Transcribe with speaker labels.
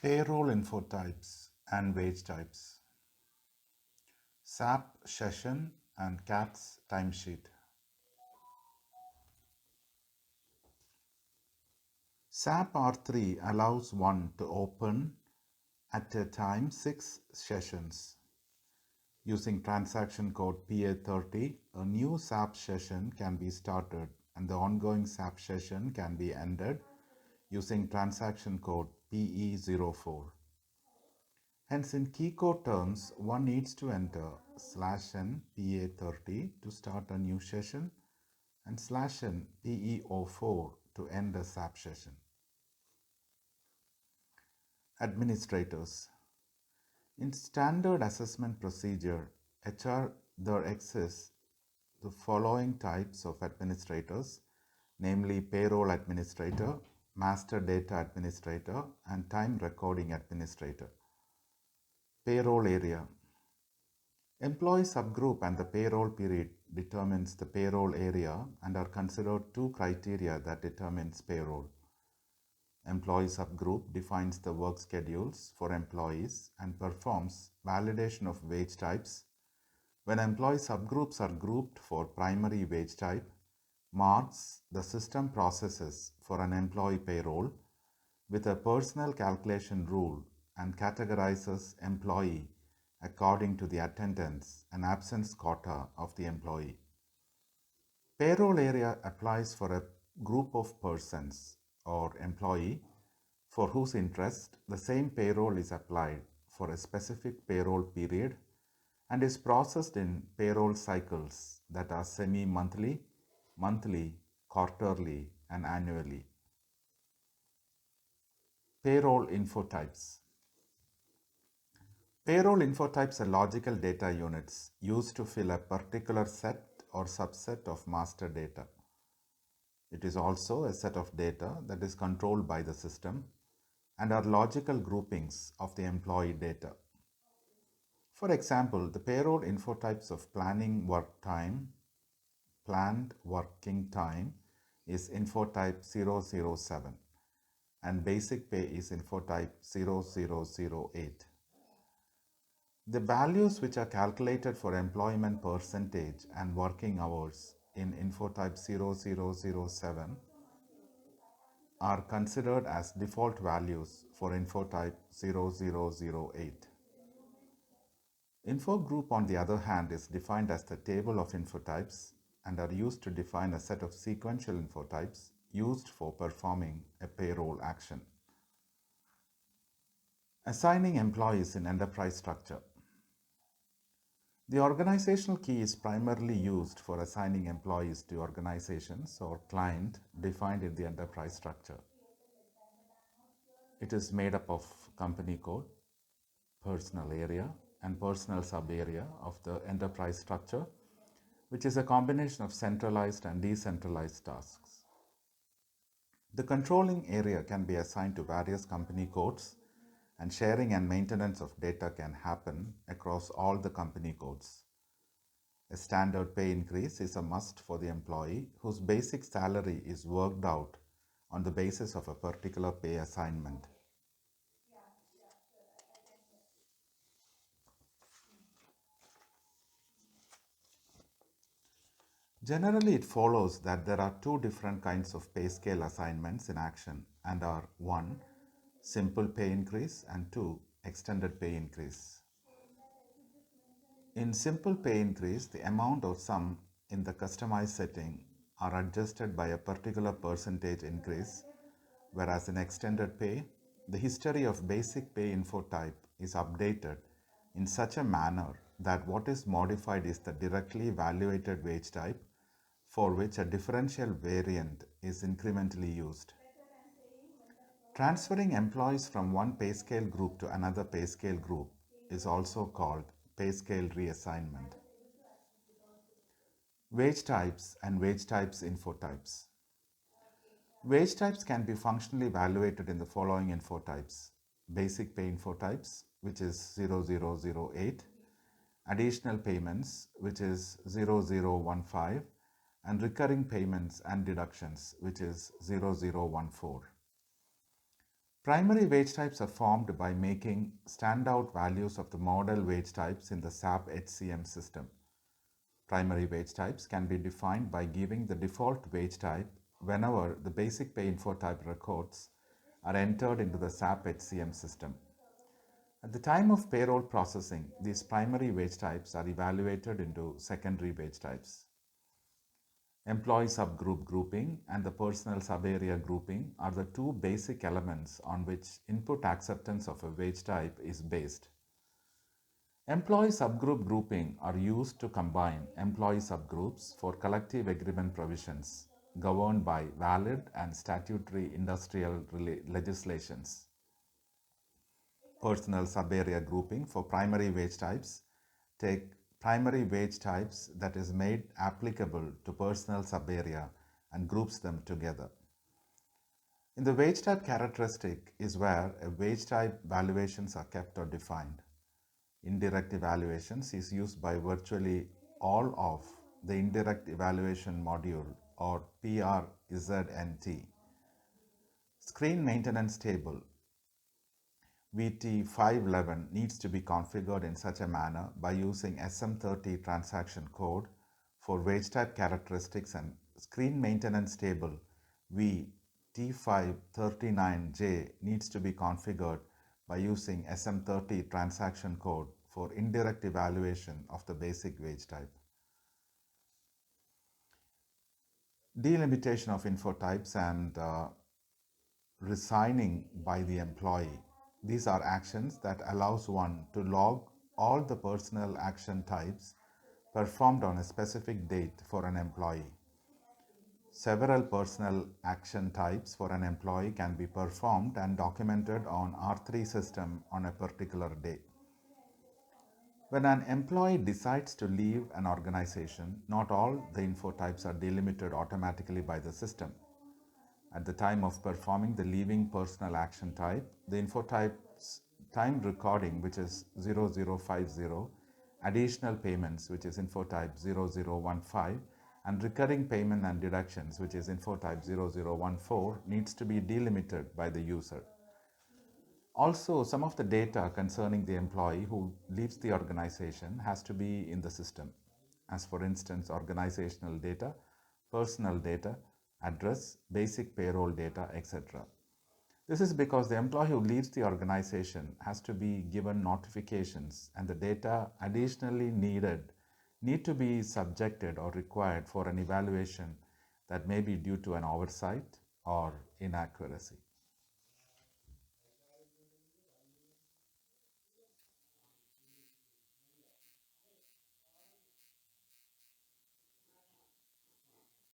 Speaker 1: Payroll Infotypes and Wage Types, SAP Session and CATS Timesheet. SAP R3 allows one to open at a time 6 sessions. Using transaction code PA30, a new SAP session can be started and the ongoing SAP session can be ended using transaction code PE04. Hence, in key code terms, one needs to enter /n PA30 to start a new session and /n PE04 to end a SAP session. Administrators. In standard assessment procedure, HR, there exists the following types of administrators, namely payroll administrator, master data administrator, and time recording administrator. Payroll area. Employee subgroup and the payroll period determines the payroll area and are considered two criteria that determines payroll. Employee subgroup defines the work schedules for employees and performs validation of wage types. When employee subgroups are grouped for primary wage type, marks the system processes for an employee payroll with a personal calculation rule and categorizes employee according to the attendance and absence quota of the employee. Payroll area applies for a group of persons or employee for whose interest the same payroll is applied for a specific payroll period and is processed in payroll cycles that are semi-monthly, monthly, quarterly, and annually. Payroll Infotypes. Payroll Infotypes are logical data units used to fill a particular set or subset of master data. It is also a set of data that is controlled by the system and are logical groupings of the employee data. For example, the payroll infotypes of planning work time, planned working time is infotype 007 and basic pay is infotype 0008. The values which are calculated for employment percentage and working hours in infotype 0007 are considered as default values for infotype 0008. Info group, on the other hand, is defined as the table of infotypes and are used to define a set of sequential infotypes used for performing a payroll action. Assigning employees in enterprise structure. The organizational key is primarily used for assigning employees to organizations or client defined in the enterprise structure. It is made up of company code, personal area, and personal sub-area of the enterprise structure, which is a combination of centralized and decentralized tasks. The controlling area can be assigned to various company codes, and sharing and maintenance of data can happen across all the company codes. A standard pay increase is a must for the employee whose basic salary is worked out on the basis of a particular pay assignment. Generally, it follows that there are two different kinds of pay scale assignments in action and are 1. Simple pay increase and 2. Extended pay increase. In simple pay increase, the amount or sum in the customized setting are adjusted by a particular percentage increase, whereas in extended pay, the history of basic pay info type is updated in such a manner that what is modified is the directly evaluated wage type for which a differential variant is incrementally used. Transferring employees from one pay scale group to another pay scale group is also called pay scale reassignment. Wage types and wage types info types. Wage types can be functionally evaluated in the following info types: basic pay info types, which is 0008, additional payments, which is 0015, and recurring payments and deductions, which is 0014. Primary wage types are formed by making standout values of the model wage types in the SAP HCM system. Primary wage types can be defined by giving the default wage type whenever the basic pay info type records are entered into the SAP HCM system. At the time of payroll processing, these primary wage types are evaluated into secondary wage types. Employee subgroup grouping and the personnel subarea grouping are the two basic elements on which input acceptance of a wage type is based. Employee subgroup grouping are used to combine employee subgroups for collective agreement provisions governed by valid and statutory industrial legislations. Personnel subarea grouping for primary wage types take primary wage types that is made applicable to personnel subarea and groups them together. In the wage type characteristic is where a wage type valuations are kept or defined. Indirect evaluations is used by virtually all of the indirect evaluation module or PRZNT. Screen maintenance table VT511 needs to be configured in such a manner by using SM30 transaction code for wage type characteristics, and screen maintenance table VT539J needs to be configured by using SM30 transaction code for indirect evaluation of the basic wage type. Delimitation of info types and resigning by the employee. These are actions that allows one to log all the personnel action types performed on a specific date for an employee. Several personnel action types for an employee can be performed and documented on R3 system on a particular day. When an employee decides to leave an organization, not all the info types are delimited automatically by the system. At the time of performing the leaving personal action type, the info type's time recording, which is 0050, additional payments, which is info type 0015, and recurring payment and deductions, which is info type 0014, needs to be delimited by the user. Also, some of the data concerning the employee who leaves the organization has to be in the system, as for instance, organizational data, personal data, address, basic payroll data, etc. This is because the employee who leaves the organization has to be given notifications, and the data additionally need to be subjected or required for an evaluation that may be due to an oversight or inaccuracy.